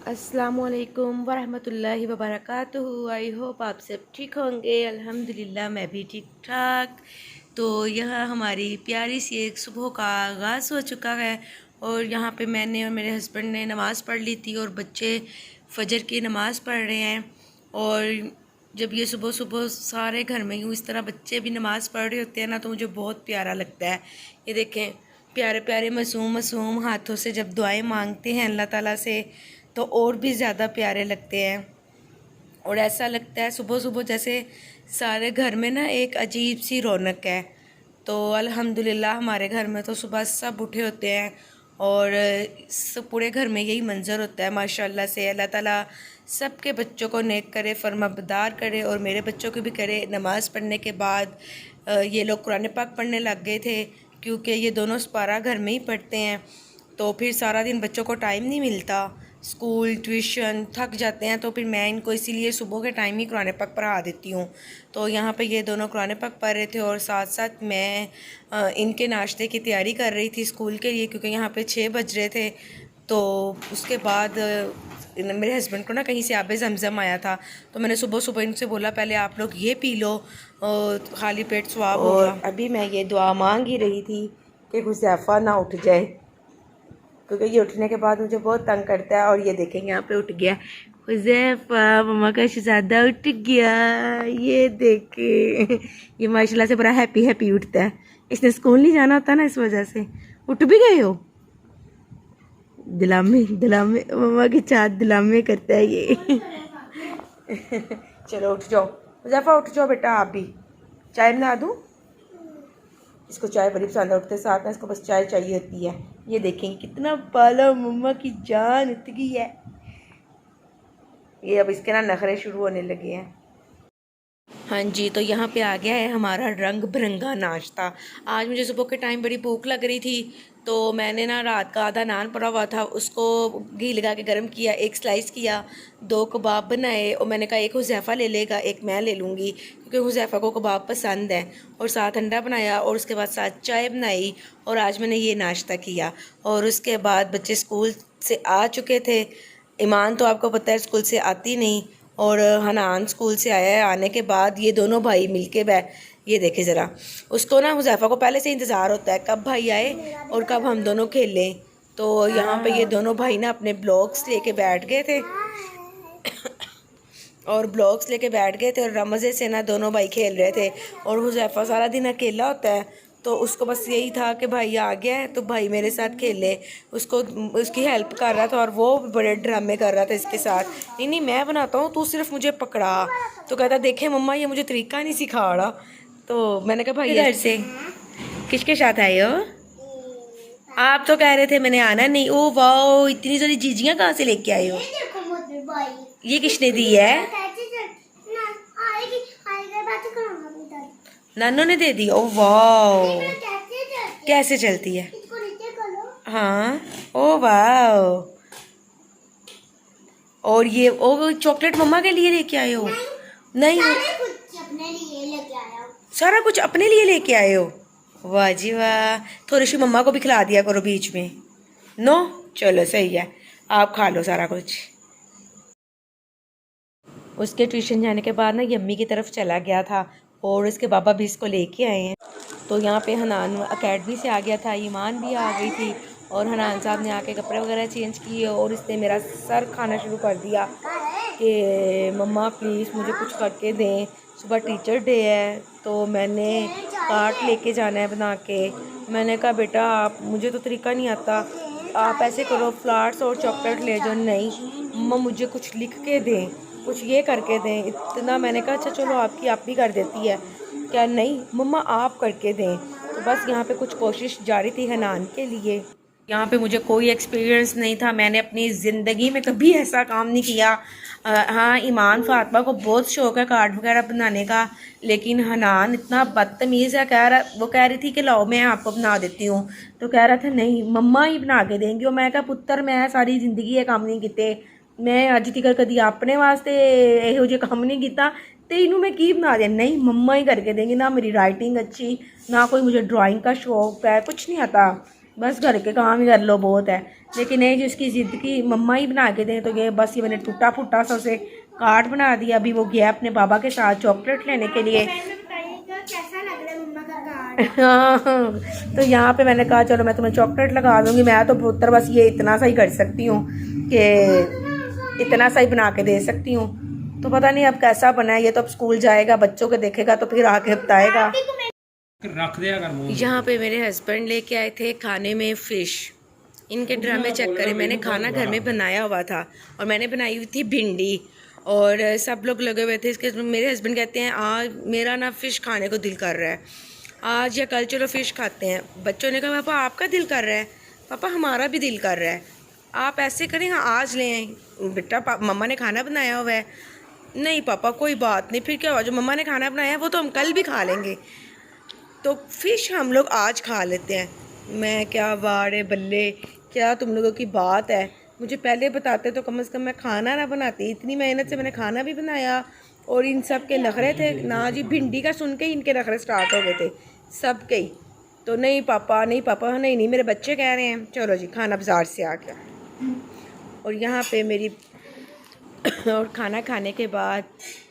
अस्सलामुअलैकुम वरहमतुल्लाहि वबरकातुहू। I hope आप सब ठीक होंगे। अल्हम्दुलिल्लाह मैं भी ठीक ठाक। तो यह हमारी प्यारी सी एक सुबह का आगाज़ हो चुका है और यहाँ पे मैंने और मेरे हस्बैंड ने नमाज़ पढ़ ली थी और बच्चे फजर की नमाज़ पढ़ रहे हैं। और जब ये सुबह सुबह सारे घर में यूँ इस तरह बच्चे भी नमाज़ पढ़ रहे होते हैं ना, तो मुझे बहुत प्यारा लगता है। ये देखें, प्यारे प्यारे मासूम मासूम हाथों से जब दुआएं मांगते हैं अल्लाह ताला से तो और भी ज़्यादा प्यारे लगते हैं। और ऐसा लगता है सुबह सुबह जैसे सारे घर में ना एक अजीब सी रौनक है। तो अल्हम्दुलिल्लाह हमारे घर में तो सुबह सब उठे होते हैं और पूरे घर में यही मंज़र होता है माशाल्लाह से। अल्लाह ताला सबके बच्चों को नेक करे, फरमाबरदार करे और मेरे बच्चों को भी करे। नमाज़ पढ़ने के बाद ये लोग कुरान पाक पढ़ने लग गए थे क्योंकि ये दोनों सुपारा घर में ही पढ़ते हैं। तो फिर सारा दिन बच्चों को टाइम नहीं मिलता, स्कूल ट्यूशन थक जाते हैं, तो फिर मैं इनको इसीलिए सुबह के टाइम ही कुरान पाक पढ़ा देती हूँ। तो यहाँ पे ये दोनों कुरान पाक पढ़ रहे थे और साथ साथ मैं इनके नाश्ते की तैयारी कर रही थी स्कूल के लिए, क्योंकि यहाँ पे 6 बज रहे थे। तो उसके बाद मेरे हस्बैंड को ना कहीं से आबे ज़मज़म आया था, तो मैंने सुबह सुबह इनसे बोला पहले आप लोग ये पी लो, खाली पेट सवाब होगा। अभी मैं ये दुआ मांग ही रही थी कि हुज़ैफ़ा ना उठ जाए, क्योंकि ये उठने के बाद मुझे बहुत तंग करता है। और ये देखेंगे यहाँ पे उठ गया हुज़ैफ़ा, मम्मा का शहज़ादा उठ गया। ये देखे, ये माशाल्लाह से बड़ा हैप्पी हैप्पी उठता है। इसने स्कूल नहीं जाना होता ना, इस वजह से। उठ भी गए हो? दिलामे दिलामे मम्मा की चाँद दिलामे करता है ये। चलो उठ जाओ हुज़ैफ़ा, उठ जाओ बेटा। आप भी चाय बना दूँ? इसको चाय बड़ी पसंद है, उठते साथ में इसको बस चाय चाहिए होती है। ये देखेंगे कितना पाला मम्मा की जान उठ गई है। ये अब इसके ना नखरे शुरू होने लगे हैं। हाँ जी, तो यहाँ पे आ गया है हमारा रंग बिरंगा नाश्ता। आज मुझे सुबह के टाइम बड़ी भूख लग रही थी, तो मैंने ना रात का आधा नान पड़ा हुआ था, उसको घी लगा के गर्म किया, एक स्लाइस किया, 2 कबाब बनाए और मैंने कहा एक हुज़ैफ़ा ले लेगा, एक मैं ले लूँगी, क्योंकि हुज़ैफ़ा को कबाब पसंद है। और साथ अंडा बनाया और उसके बाद साथ चाय बनाई और आज मैंने ये नाश्ता किया। और उसके बाद बच्चे स्कूल से आ चुके थे। ईमान तो आपको पता है स्कूल से आती नहीं, और हनान स्कूल से आया है। आने के बाद ये दोनों भाई मिलके ये देखे ज़रा, उसको ना हुज़ैफ़ा को पहले से इंतज़ार होता है कब भाई आए और कब हम दोनों खेलें। तो यहाँ पे ये दोनों भाई ना अपने ब्लॉक्स लेके बैठ गए थे और ब्लॉक्स लेके बैठ गए थे और मज़े से ना दोनों भाई खेल रहे थे। और हुज़ैफ़ा सारा दिन अकेला होता है, तो उसको बस यही था कि भाई आ गया है तो भाई मेरे साथ खेले। उसको उसकी हेल्प कर रहा था और वो बड़े ड्रामे कर रहा था इसके साथ। नहीं नहीं मैं बनाता हूँ, तू सिर्फ मुझे पकड़ा। तो कहता देखे मम्मा ये मुझे तरीका नहीं सिखा रहा। तो मैंने कहा भाई इधर से किसके साथ आए हो? आप तो कह रहे थे मैंने आना नहीं। ओ वाह, इतनी सारी चीजियाँ कहाँ से लेके आए हो? ये किसने दी है? नानू ने दे दी। ओ वाह, कैसे चलती है? हाँ, ओ वाह। और ये ओ चॉकलेट मम्मा के लिए लेके आए हो? नहीं, सारा कुछ अपने लिए लेके आए हो? वाह जी वाह। थोड़ी सी मम्मा को भी खिला दिया करो बीच में। नो चलो सही है, आप खा लो सारा कुछ। उसके ट्यूशन जाने के बाद ना ये अम्मी की तरफ चला गया था और उसके बाबा भी इसको लेके आए हैं। तो यहाँ पे हनान अकेडमी से आ गया था, ईमान भी आ गई थी और हनान साहब ने आके कपड़े वगैरह चेंज किए और इसने मेरा सर खाना शुरू कर दिया कि मम्मा प्लीज़ मुझे कुछ करके दें, सुबह टीचर डे है। तो मैंने कार्ट लेके जाना है बना के। मैंने कहा बेटा आप, मुझे तो तरीका नहीं आता, आप ऐसे करो फ्लावर्स और चॉकलेट ले जाओ। नहीं मम्मा मुझे कुछ लिख के दें, कुछ ये करके दें। इतना मैंने कहा अच्छा चलो आपकी आप भी कर देती है क्या? नहीं मम्मा आप करके दें। तो बस यहाँ पे कुछ कोशिश जारी थी हनान के लिए। यहाँ पे मुझे कोई एक्सपीरियंस नहीं था, मैंने अपनी ज़िंदगी में कभी ऐसा काम नहीं किया। हाँ ईमान फातिमा को बहुत शौक़ है कार्ड वगैरह बनाने का, लेकिन हनान इतना बदतमीज़ है। वो कह रही थी कि लाओ मैं आपको बना देती हूँ, तो कह रहा था नहीं मम्मा ही बना के देंगी। और मैं कहा पुत्र मैं सारी ज़िंदगी ये काम नहीं किए, मैं अज तक कभी अपने वास्ते यहो जिहा काम नहीं किया, तो इनू मैं की बना दें? नहीं मम्मा ही करके देंगी। ना मेरी राइटिंग अच्छी, ना कोई मुझे ड्राइंग का शौक़ है, कुछ नहीं आता। बस घर के काम ही कर लो बहुत है। लेकिन ये जो इसकी ज़िद की मम्मा ही बना के दें, तो ये बस ये मैंने टूटा फूटा सा उसे कार्ड बना दिया। अभी वो गया अपने बाबा के साथ चॉकलेट लेने के लिए। कैसा लग रहा है मम्मा का कार्ड? हाँ, तो यहाँ पे मैंने कहा चलो मैं तुम्हें चॉकलेट लगा दूंगी। मैं तो पुत्र बस ये इतना सा ही कर सकती हूँ कि इतना सा ही बना के दे सकती हूँ। तो पता नहीं अब कैसा बना है। ये तो अब स्कूल जाएगा, बच्चों के देखेगा तो फिर आके बताएगा। रख दिया कर मुंह में। यहाँ पे मेरे हस्बैंड लेके आए थे खाने में फ़िश। इनके ड्रामे चेक करें, मैंने खाना घर में बनाया हुआ था और मैंने बनाई हुई थी भिंडी और सब लोग लगे हुए थे इसके। मेरे हस्बैंड कहते हैं आज मेरा ना फ़िश खाने को दिल कर रहा है, आज या कल चलो फ़िश खाते हैं। बच्चों ने कहा पापा आपका दिल कर रहा है, पापा हमारा भी दिल कर रहा है, आप ऐसे करें हाँ आज ले आए बेटा, मम्मा ने खाना बनाया हुआ है। नहीं पापा कोई बात नहीं, फिर क्या हुआ, जो मम्मा ने खाना बनाया है वो तो हम कल भी खा लेंगे, तो फ़िश हम लोग आज खा लेते हैं। मैं क्या वाड़े बल्ले, क्या तुम लोगों की बात है, मुझे पहले बताते तो कम से कम मैं खाना ना बनाती। इतनी मेहनत से मैंने खाना भी बनाया और इन सब के नखरे थे ना जी। भिंडी का सुन के ही इनके नखरे स्टार्ट हो गए थे सब के ही। तो नहीं पापा नहीं पापा, नहीं नहीं मेरे बच्चे कह रहे हैं चलो जी खाना बाजार से आ गया। और यहाँ पे मेरी और खाना खाने के बाद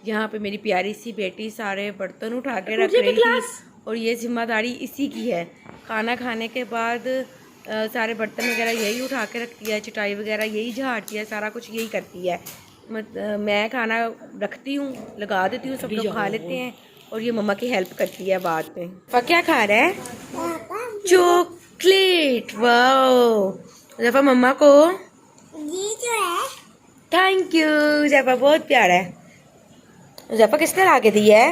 यहाँ पे मेरी प्यारी सी बेटी सारे बर्तन उठा के रख रही थी और ये जिम्मेदारी इसी की है। खाना खाने के बाद सारे बर्तन वगैरह यही उठा के रखती है, चटाई वगैरह यही झाड़ती है, सारा कुछ यही करती है। मैं खाना रखती हूँ, लगा देती हूँ, सब लोग खा लेते हैं और ये मम्मा की हेल्प करती है बाद में। पापा क्या खा रहा है? चॉकलेट। वाओ जफा मम्मा को ये जो है थैंक यू। जफा बहुत प्यारा है। जफा किसने ला के दी है?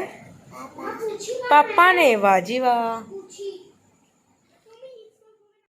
पापा ने। वाह जी वाह।